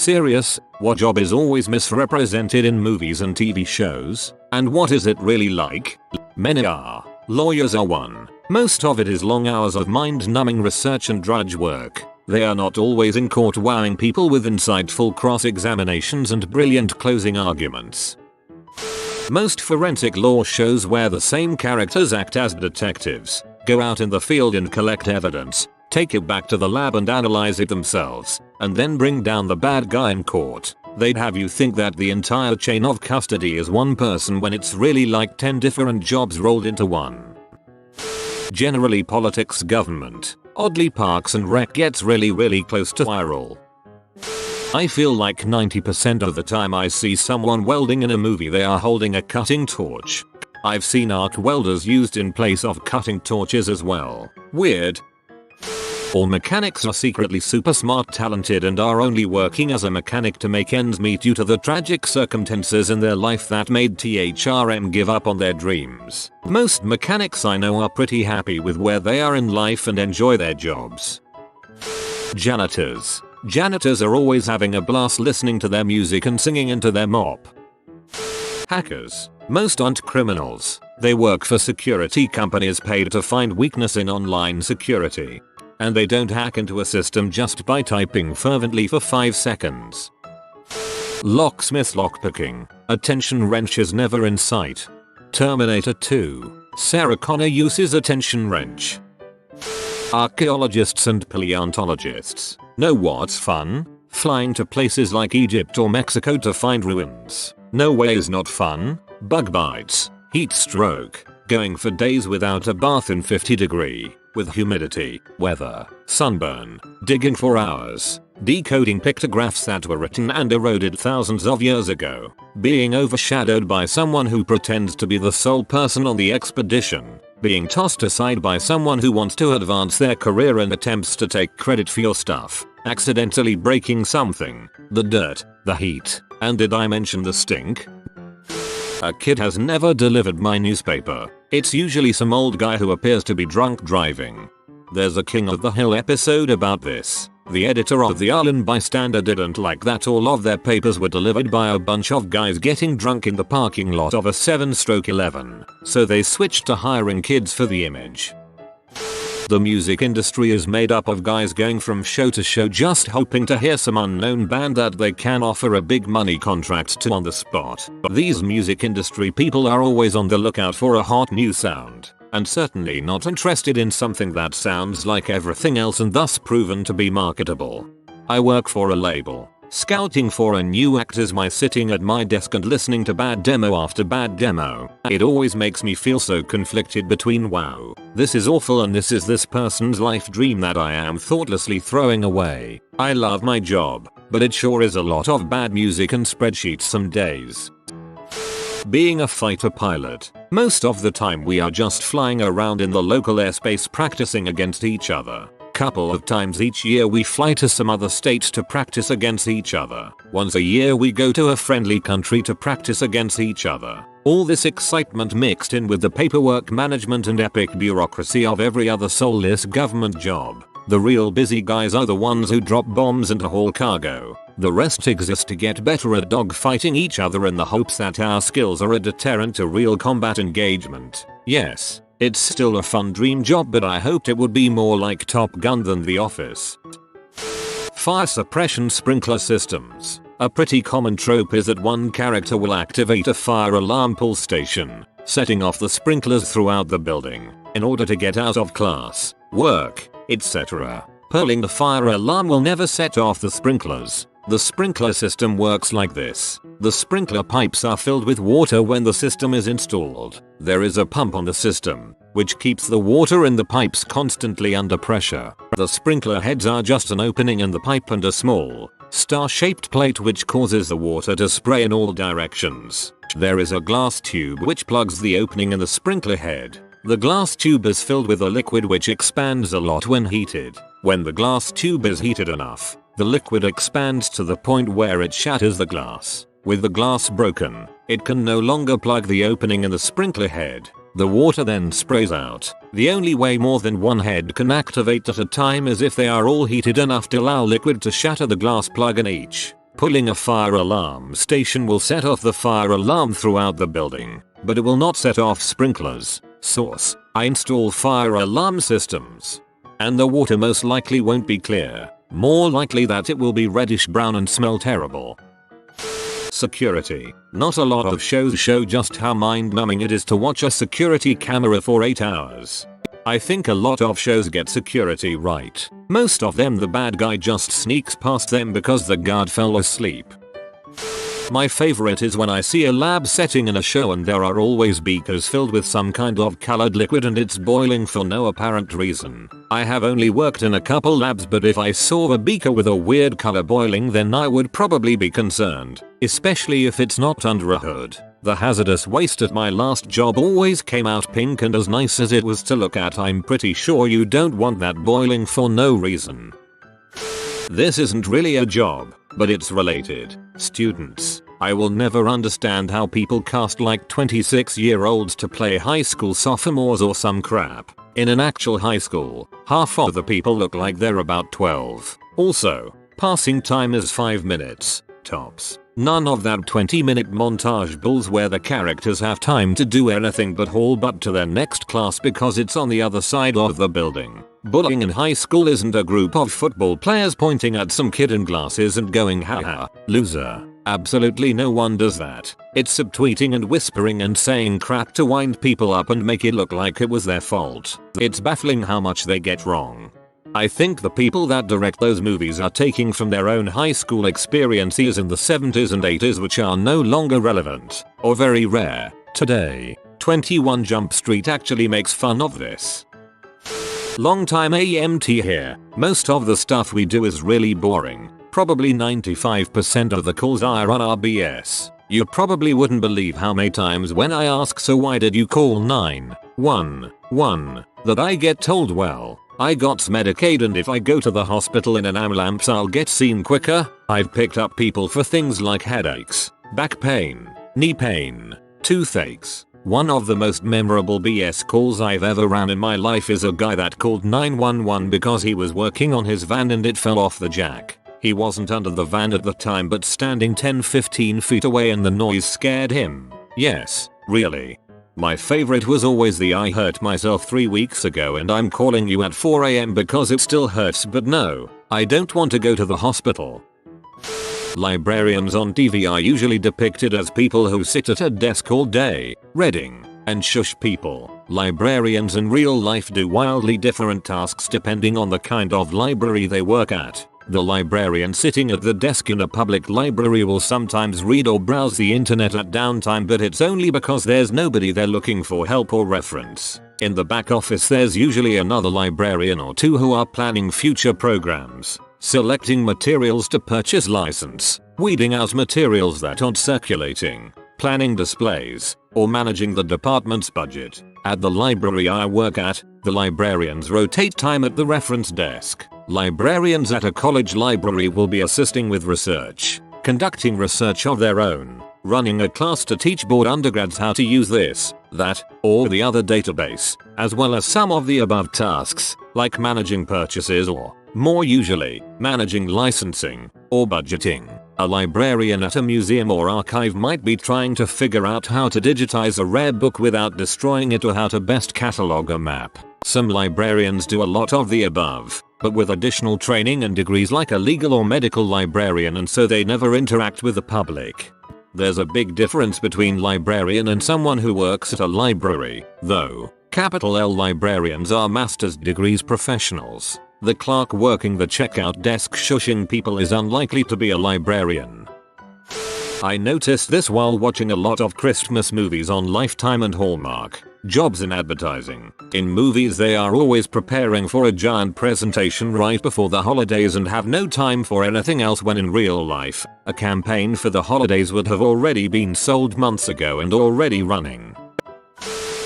Serious, what job is always misrepresented in movies and TV shows? And what is it really like? Many are. Lawyers are one. Most of it is long hours of mind-numbing research and drudge work. They are not always in court wowing people with insightful cross-examinations and brilliant closing arguments. Most forensic law shows where the same characters act as detectives, go out in the field and collect evidence, take it back to the lab and analyze it themselves, and then bring down the bad guy in court. They'd have you think that the entire chain of custody is one person when it's really like 10 different jobs rolled into one. Generally politics, government. Oddly Parks and Rec gets really close to viral. I feel like 90% of the time I see someone welding in a movie they are holding a cutting torch. I've seen arc welders used in place of cutting torches as well. Weird. All mechanics are secretly super smart, talented, and are only working as a mechanic to make ends meet due to the tragic circumstances in their life that made THRM give up on their dreams. Most mechanics I know are pretty happy with where they are in life and enjoy their jobs. Janitors. Janitors are always having a blast listening to their music and singing into their mop. Hackers. Most aren't criminals. They work for security companies paid to find weakness in online security. And they don't hack into a system just by typing fervently for 5 seconds. Locksmith lockpicking. A tension wrench is never in sight. Terminator 2. Sarah Connor uses a tension wrench. Archaeologists and paleontologists. Know what's fun? Flying to places like Egypt or Mexico to find ruins. No way is not fun. Bug bites. Heat stroke. Going for days without a bath in 50° with humidity, weather, sunburn. Digging for hours. Decoding pictographs that were written and eroded thousands of years ago. Being overshadowed by someone who pretends to be the sole person on the expedition. Being tossed aside by someone who wants to advance their career and attempts to take credit for your stuff. Accidentally breaking something. The dirt, the heat, and did I mention the stink? A kid has never delivered my newspaper. It's usually some old guy who appears to be drunk driving. There's a King of the Hill episode about this. The editor of the Island Bystander didn't like that all of their papers were delivered by a bunch of guys getting drunk in the parking lot of a 7/11. So they switched to hiring kids for the image. The music industry is made up of guys going from show to show just hoping to hear some unknown band that they can offer a big money contract to on the spot. These music industry people are always on the lookout for a hot new sound, and certainly not interested in something that sounds like everything else and thus proven to be marketable. I work for a label. Scouting for a new act is my sitting at my desk and listening to bad demo after bad demo. It always makes me feel so conflicted between wow, this is awful and this is this person's life dream that I am thoughtlessly throwing away. I love my job, but it sure is a lot of bad music and spreadsheets some days. Being a fighter pilot. Most of the time we are just flying around in the local airspace practicing against each other. Couple of times each year we fly to some other states to practice against each other. Once a year we go to a friendly country to practice against each other. All this excitement mixed in with the paperwork management and epic bureaucracy of every other soulless government job. The real busy guys are the ones who drop bombs and haul cargo. The rest exist to get better at dogfighting each other in the hopes that our skills are a deterrent to real combat engagement. Yes. It's still a fun dream job, but I hoped it would be more like Top Gun than The Office. Fire suppression sprinkler systems. A pretty common trope is that one character will activate a fire alarm pull station, setting off the sprinklers throughout the building, in order to get out of class, work, etc. Pulling the fire alarm will never set off the sprinklers. The sprinkler system works like this. The sprinkler pipes are filled with water when the system is installed. There is a pump on the system, which keeps the water in the pipes constantly under pressure. The sprinkler heads are just an opening in the pipe and a small, star-shaped plate which causes the water to spray in all directions. There is a glass tube which plugs the opening in the sprinkler head. The glass tube is filled with a liquid which expands a lot when heated. When the glass tube is heated enough, the liquid expands to the point where it shatters the glass. With the glass broken, it can no longer plug the opening in the sprinkler head. The water then sprays out. The only way more than one head can activate at a time is if they are all heated enough to allow liquid to shatter the glass plug in each. Pulling a fire alarm station will set off the fire alarm throughout the building, but it will not set off sprinklers. Source: I install fire alarm systems. And the water most likely won't be clear. More likely that it will be reddish brown and smell terrible. Security. Not a lot of shows show just how mind-numbing it is to watch a security camera for 8 hours. I think a lot of shows get security right. Most of them the bad guy just sneaks past them because the guard fell asleep. My favorite is when I see a lab setting in a show and there are always beakers filled with some kind of colored liquid and it's boiling for no apparent reason. I have only worked in a couple labs, but if I saw a beaker with a weird color boiling, then I would probably be concerned, especially if it's not under a hood. The hazardous waste at my last job always came out pink, and as nice as it was to look at, I'm pretty sure you don't want that boiling for no reason. This isn't really a job, but it's related. Students. I will never understand how people cast like 26-year-olds to play high school sophomores or some crap. In an actual high school, half of the people look like they're about 12. Also, passing time is 5 minutes, tops. None of that 20-minute montage bulls where the characters have time to do anything but haul butt to their next class because it's on the other side of the building. Bullying in high school isn't a group of football players pointing at some kid in glasses and going haha, loser. Absolutely no one does that. It's subtweeting and whispering and saying crap to wind people up and make it look like it was their fault. It's baffling how much they get wrong. I think the people that direct those movies are taking from their own high school experiences in the 70s and 80s, which are no longer relevant, or very rare, today. 21 Jump Street actually makes fun of this. Longtime AMT here. Most of the stuff we do is really boring. Probably 95% of the calls are on RBS. You probably wouldn't believe how many times when I ask so why did you call 911 that I get told, well, I got Medicaid and if I go to the hospital in an ambulance I'll get seen quicker. I've picked up people for things like headaches, back pain, knee pain, toothaches. One of the most memorable BS calls I've ever ran in my life is a guy that called 911 because he was working on his van and it fell off the jack. He wasn't under the van at the time but standing 10-15 feet away and the noise scared him. Yes, really. My favorite was always the I hurt myself 3 weeks ago and I'm calling you at 4 AM because it still hurts, but no, I don't want to go to the hospital. Librarians on TV are usually depicted as people who sit at a desk all day, reading, and shush people. Librarians in real life do wildly different tasks depending on the kind of library they work at. The librarian sitting at the desk in a public library will sometimes read or browse the internet at downtime, but it's only because there's nobody there looking for help or reference. In the back office there's usually another librarian or two who are planning future programs, selecting materials to purchase license, weeding out materials that aren't circulating, planning displays, or managing the department's budget. At the library I work at, the librarians rotate time at the reference desk. Librarians at a college library will be assisting with research, conducting research of their own, running a class to teach bored undergrads how to use this, that, or the other database, as well as some of the above tasks, like managing purchases or, more usually, managing licensing, or budgeting. A librarian at a museum or archive might be trying to figure out how to digitize a rare book without destroying it or how to best catalog a map. Some librarians do a lot of the above, but with additional training and degrees like a legal or medical librarian, and so they never interact with the public. There's a big difference between librarian and someone who works at a library, though. Capital L librarians are master's degrees professionals. The clerk working the checkout desk shushing people is unlikely to be a librarian. I noticed this while watching a lot of Christmas movies on Lifetime and Hallmark. Jobs in advertising. In movies they are always preparing for a giant presentation right before the holidays and have no time for anything else, when in real life, a campaign for the holidays would have already been sold months ago and already running.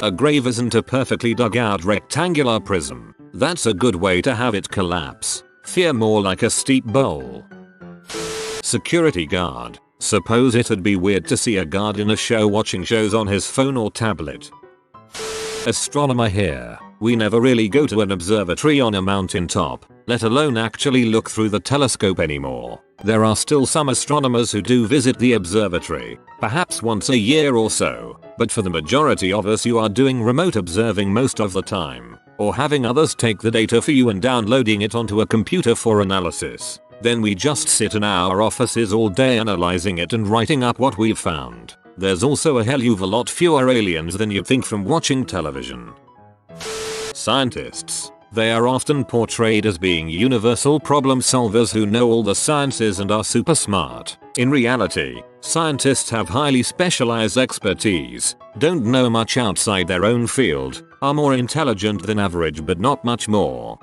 A grave isn't a perfectly dug out rectangular prism. That's a good way to have it collapse. Fear more like a steep bowl. Security guard. Suppose it'd be weird to see a guard in a show watching shows on his phone or tablet. Astronomer here. We never really go to an observatory on a mountaintop, let alone actually look through the telescope anymore. There are still some astronomers who do visit the observatory, perhaps once a year or so, but for the majority of us you are doing remote observing most of the time, or having others take the data for you and downloading it onto a computer for analysis. Then we just sit in our offices all day analyzing it and writing up what we've found. There's also a hell of a lot fewer aliens than you'd think from watching television. Scientists. They are often portrayed as being universal problem solvers who know all the sciences and are super smart. In reality, scientists have highly specialized expertise, don't know much outside their own field, are more intelligent than average but not much more.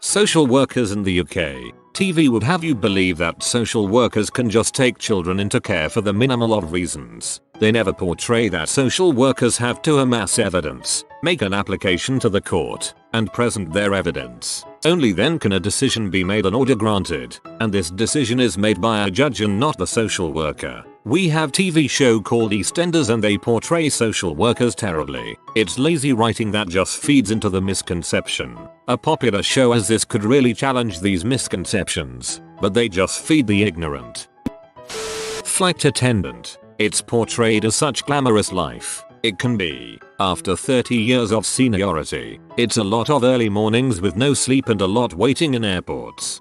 Social workers in the UK. TV would have you believe that social workers can just take children into care for the minimal of reasons. They never portray that social workers have to amass evidence, make an application to the court, and present their evidence. Only then can a decision be made, an order granted, and this decision is made by a judge and not the social worker. We have TV show called EastEnders and they portray social workers terribly. It's lazy writing that just feeds into the misconception. A popular show as this could really challenge these misconceptions, but they just feed the ignorant. Flight attendant. It's portrayed as such glamorous life. It can be. After 30 years of seniority, it's a lot of early mornings with no sleep and a lot waiting in airports.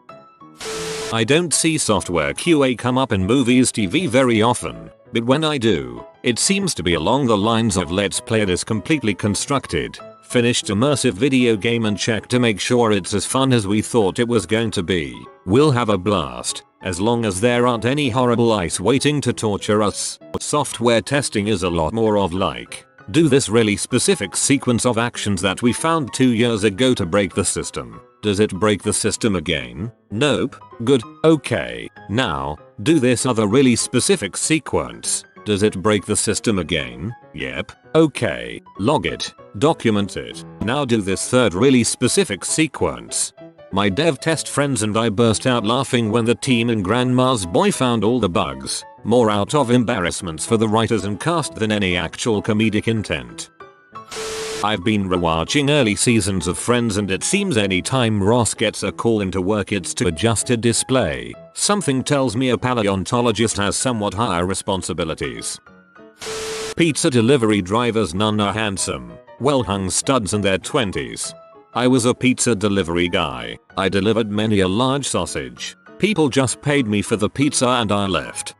I don't see software QA come up in movies TV very often, but when I do, it seems to be along the lines of let's play this completely constructed, finished immersive video game and check to make sure it's as fun as we thought it was going to be. We'll have a blast, as long as there aren't any horrible ice waiting to torture us. Software testing is a lot more of like, do this really specific sequence of actions that we found 2 years ago to break the system. Does it break the system again? Nope. Good. Okay. Now, do this other really specific sequence. Does it break the system again? Yep. Okay. Log it. Document it. Now do this third really specific sequence. My dev test friends and I burst out laughing when the team in Grandma's Boy found all the bugs, more out of embarrassments for the writers and cast than any actual comedic intent. I've been rewatching early seasons of Friends and it seems anytime Ross gets a call into work it's to adjusted display. Something tells me a paleontologist has somewhat higher responsibilities. Pizza delivery drivers. None are handsome, well-hung studs in their 20s. I was a pizza delivery guy. I delivered many a large sausage. People just paid me for the pizza and I left.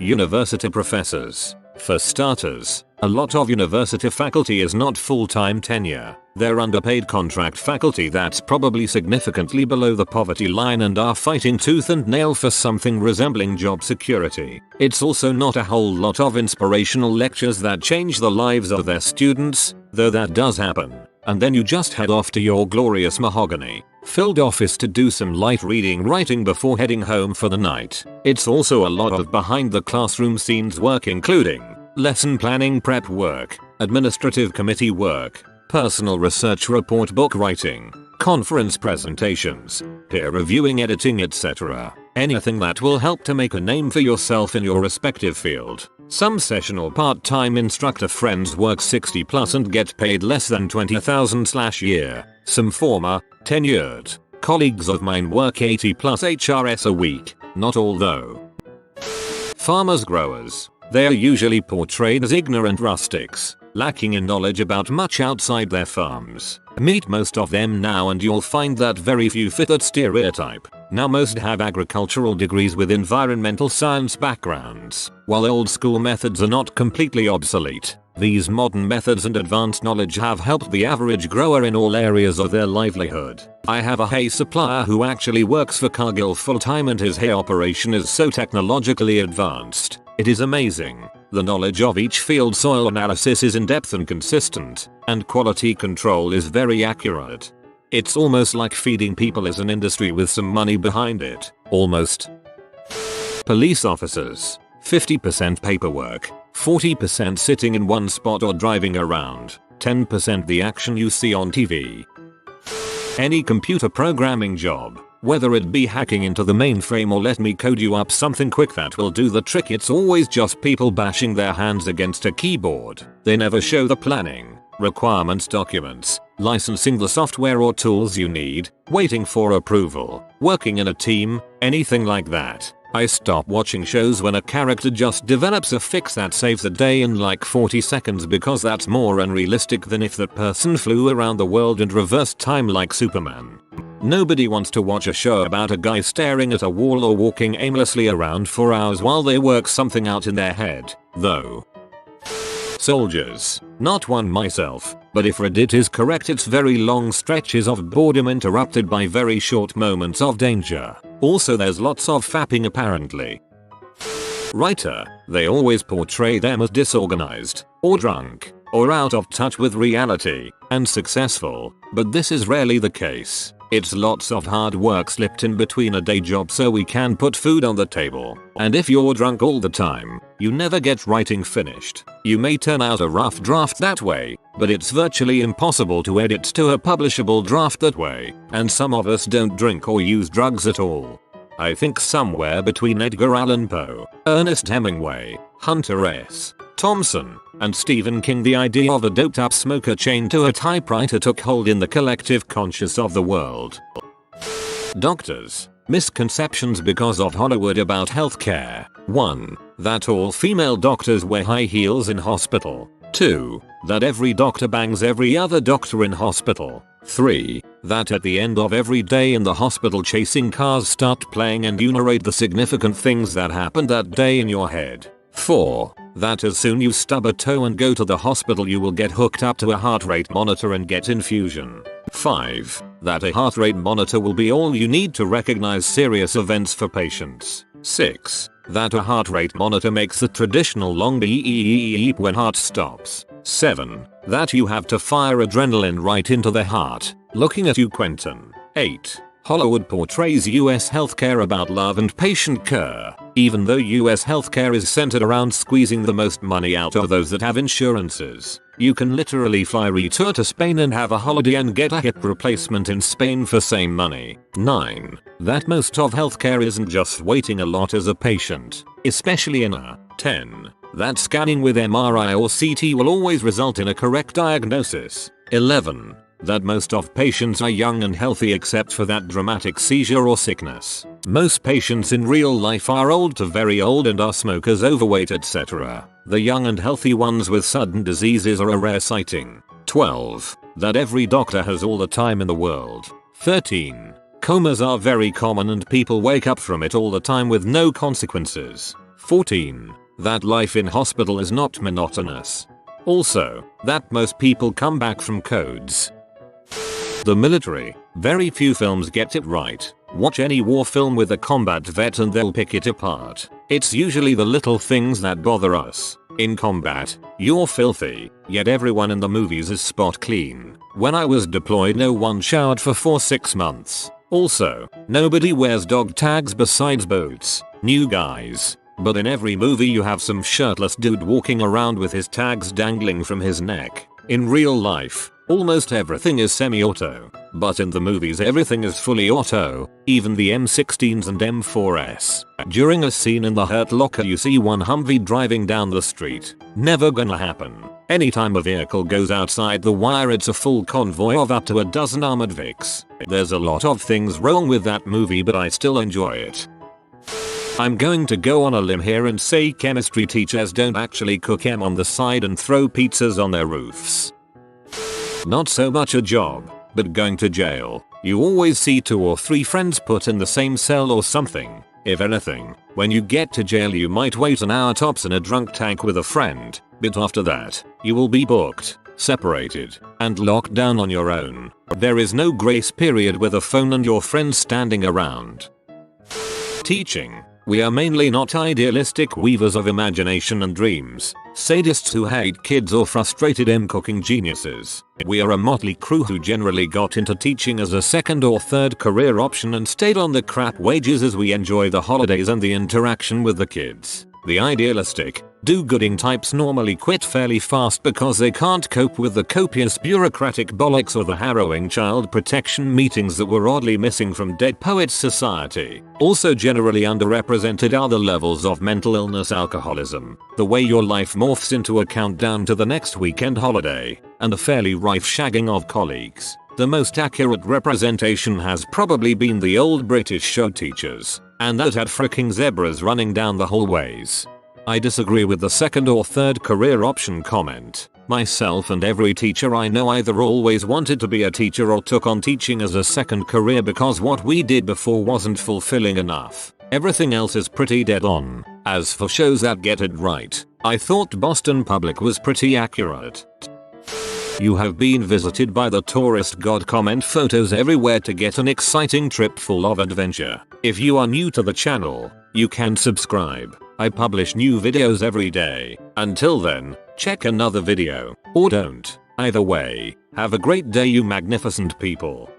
University professors. For starters, a lot of university faculty is not full-time tenure. They're underpaid contract faculty that's probably significantly below the poverty line and are fighting tooth and nail for something resembling job security. It's also not a whole lot of inspirational lectures that change the lives of their students, though that does happen. And then you just head off to your glorious mahogany-filled office to do some light reading writing before heading home for the night. It's also a lot of behind the classroom scenes work including lesson planning prep work, administrative committee work, personal research report book writing, conference presentations, peer reviewing editing etc. Anything that will help to make a name for yourself in your respective field. Some session or part-time instructor friends work 60 plus and get paid less than $20,000/year. Some former, tenured colleagues of mine work 80 plus HRS a week, not all though. Farmers growers. They are usually portrayed as ignorant rustics, lacking in knowledge about much outside their farms. Meet most of them now and you'll find that very few fit that stereotype. Now most have agricultural degrees with environmental science backgrounds. While old school methods are not completely obsolete, these modern methods and advanced knowledge have helped the average grower in all areas of their livelihood. I have a hay supplier who actually works for Cargill full-time and his hay operation is so technologically advanced. It is amazing. The knowledge of each field soil analysis is in-depth and consistent, and quality control is very accurate. It's almost like feeding people as an industry with some money behind it. Almost. Police officers. 50% paperwork, 40% sitting in one spot or driving around, 10% the action you see on TV. Any computer programming job, whether it be hacking into the mainframe or let me code you up something quick that will do the trick, it's always just people bashing their hands against a keyboard. They never show the planning, requirements documents, licensing the software or tools you need, waiting for approval, working in a team, anything like that. I stop watching shows when a character just develops a fix that saves a day in like 40 seconds because that's more unrealistic than if that person flew around the world and reversed time like Superman. Nobody wants to watch a show about a guy staring at a wall or walking aimlessly around for hours while they work something out in their head, though. Soldiers. Not one myself, but if Reddit is correct, it's very long stretches of boredom interrupted by very short moments of danger. Also there's lots of fapping apparently. Writer. They always portray them as disorganized, or drunk, or out of touch with reality, and successful, but this is rarely the case. It's lots of hard work slipped in between a day job so we can put food on the table. And if you're drunk all the time, you never get writing finished. You may turn out a rough draft that way, but it's virtually impossible to edit to a publishable draft that way, and some of us don't drink or use drugs at all. I think somewhere between Edgar Allan Poe, Ernest Hemingway, Hunter S. Thompson, and Stephen King, the idea of a doped up smoker chained to a typewriter took hold in the collective conscious of the world. Doctors. Misconceptions because of Hollywood about healthcare. 1. That all female doctors wear high heels in hospital. 2. That every doctor bangs every other doctor in hospital. 3. That at the end of every day in the hospital chasing cars start playing and you narrate the significant things that happened that day in your head. 4. That as soon you stub a toe and go to the hospital you will get hooked up to a heart rate monitor and get infusion. 5. That a heart rate monitor will be all you need to recognize serious events for patients. 6. That a heart rate monitor makes the traditional long beep when heart stops. 7. That you have to fire adrenaline right into the heart. Looking at you, Quentin. 8. Hollywood portrays US healthcare about love and patient care, even though US healthcare is centered around squeezing the most money out of those that have insurances. You can literally fly retour to Spain and have a holiday and get a hip replacement in Spain for same money. 9. That most of healthcare isn't just waiting a lot as a patient, especially in a 10. That scanning with MRI or CT will always result in a correct diagnosis. 11. That most of patients are young and healthy except for that dramatic seizure or sickness. Most patients in real life are old to very old and are smokers, overweight, etc. The young and healthy ones with sudden diseases are a rare sighting. 12. That every doctor has all the time in the world. 13. Comas are very common and people wake up from it all the time with no consequences. 14. That life in hospital is not monotonous. Also, that most people come back from codes. The military. Very few films get it right. Watch any war film with a combat vet and they'll pick it apart. It's usually the little things that bother us. In combat, you're filthy, yet everyone in the movies is spot clean. When I was deployed no one showered for 6 months. Also, nobody wears dog tags besides boots. New guys. But in every movie you have some shirtless dude walking around with his tags dangling from his neck. In real life, almost everything is semi-auto, but in the movies everything is fully auto, even the M16s and M4s. During a scene in the Hurt Locker you see one Humvee driving down the street. Never gonna happen. Anytime a vehicle goes outside the wire it's a full convoy of up to a dozen armored Vics. There's a lot of things wrong with that movie but I still enjoy it. I'm going to go on a limb here and say chemistry teachers don't actually cook M on the side and throw pizzas on their roofs. Not so much a job, but going to jail. You always see 2 or 3 friends put in the same cell or something. If anything, when you get to jail you might wait an hour tops in a drunk tank with a friend, but after that, you will be booked, separated, and locked down on your own. There is no grace period with a phone and your friends standing around. Teaching. We are mainly not idealistic weavers of imagination and dreams, sadists who hate kids or frustrated cooking geniuses. We are a motley crew who generally got into teaching as a second or third career option and stayed on the crap wages as we enjoy the holidays and the interaction with the kids. The idealistic, do-gooding types normally quit fairly fast because they can't cope with the copious bureaucratic bollocks or the harrowing child protection meetings that were oddly missing from Dead Poets Society. Also generally underrepresented are the levels of mental illness, alcoholism, the way your life morphs into a countdown to the next weekend holiday, and a fairly rife shagging of colleagues. The most accurate representation has probably been the old British show teachers, and that had fricking zebras running down the hallways. I disagree with the second or third career option comment. Myself and every teacher I know either always wanted to be a teacher or took on teaching as a second career because what we did before wasn't fulfilling enough. Everything else is pretty dead on. As for shows that get it right, I thought Boston Public was pretty accurate. You have been visited by the tourist god. Comment photos everywhere to get an exciting trip full of adventure. If you are new to the channel, you can subscribe. I publish new videos every day. Until then, check another video, or don't. Either way, have a great day you magnificent people.